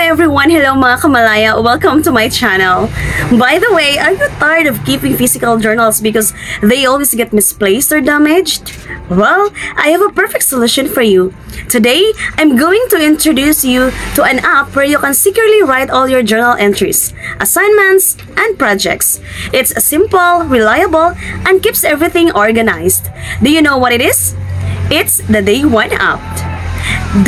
everyone! Hello mga kamalaya! Welcome to my channel! By the way, are you tired of keeping physical journals because they always get misplaced or damaged? Well, I have a perfect solution for you. Today, I'm going to introduce you to an app where you can securely write all your journal entries, assignments, and projects. It's simple, reliable, and keeps everything organized. Do you know what it is? It's the Day One app.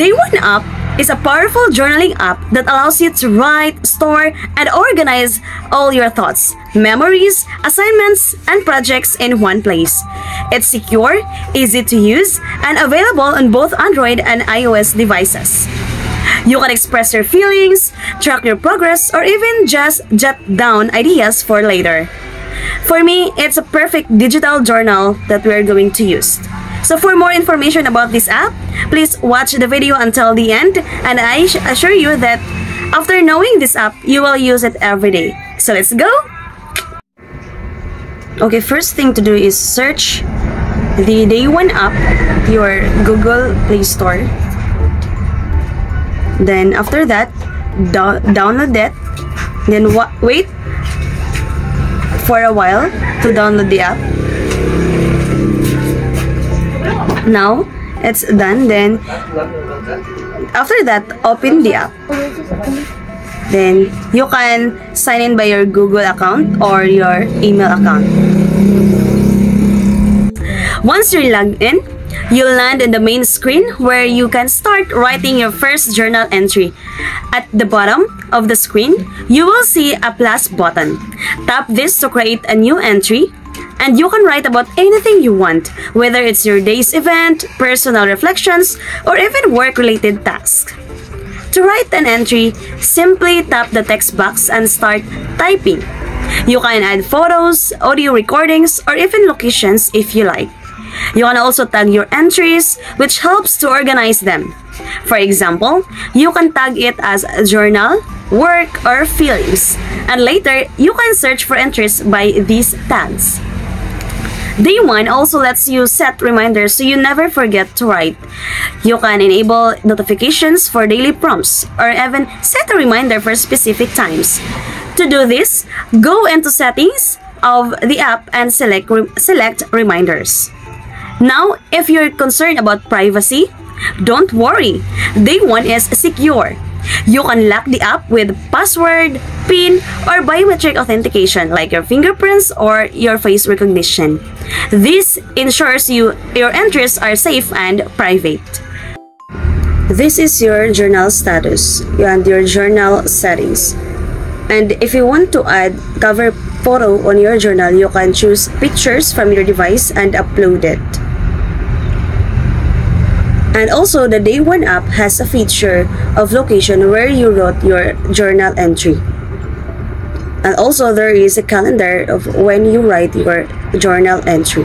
Day One app is a powerful journaling app that allows you to write, store, and organize all your thoughts, memories, assignments, and projects in one place. It's secure, easy to use, and available on both Android and iOS devices. You can express your feelings, track your progress, or even just jot down ideas for later. For me, it's a perfect digital journal that we're going to use. So for more information about this app, please watch the video until the end, and I assure you that after knowing this app, you will use it every day. So let's go! Okay, first thing to do is search the Day One app, your Google Play Store. Then after that, download it. Then wait for a while to download the app. Now it's done. Then after that, open the app. Then you can sign in by your Google account or your email account. Once you're logged in, you'll land in the main screen where you can start writing your first journal entry. At the bottom of the screen, you will see a plus button. Tap this to create a new entry, and you can write about anything you want, whether it's your day's event, personal reflections, or even work-related tasks. To write an entry, simply tap the text box and start typing. You can add photos, audio recordings, or even locations if you like. You can also tag your entries, which helps to organize them. For example, you can tag it as journal, work, or feelings, and later you can search for entries by these tags. Day One also lets you set reminders so you never forget to write. You can enable notifications for daily prompts or even set a reminder for specific times. To do this, go into Settings of the app and select Reminders. Now, if you're concerned about privacy, don't worry. Day One is secure. You can lock the app with password, PIN, or biometric authentication like your fingerprints or your face recognition. This ensures your entries are safe and private. This is your journal status and your journal settings. And if you want to add cover photo on your journal, you can choose pictures from your device and upload it. And also, the Day One app has a feature of location where you wrote your journal entry. And also, there is a calendar of when you write your journal entry.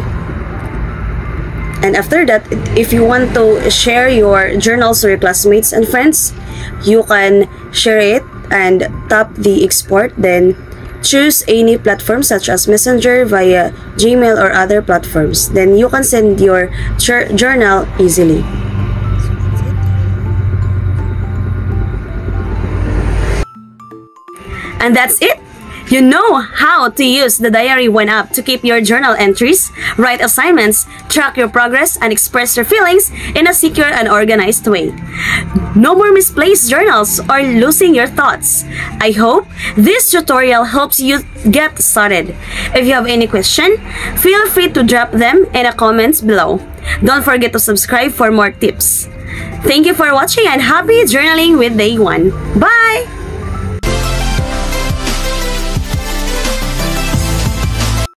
And after that, if you want to share your journals to your classmates and friends, you can share it and tap the export. Then choose any platform such as Messenger, via Gmail, or other platforms. Then you can send your journal easily. And that's it! You know how to use the Day One app to keep your journal entries, write assignments, track your progress, and express your feelings in a secure and organized way. No more misplaced journals or losing your thoughts. I hope this tutorial helps you get started. If you have any question, feel free to drop them in the comments below. Don't forget to subscribe for more tips. Thank you for watching and happy journaling with Day One. Bye!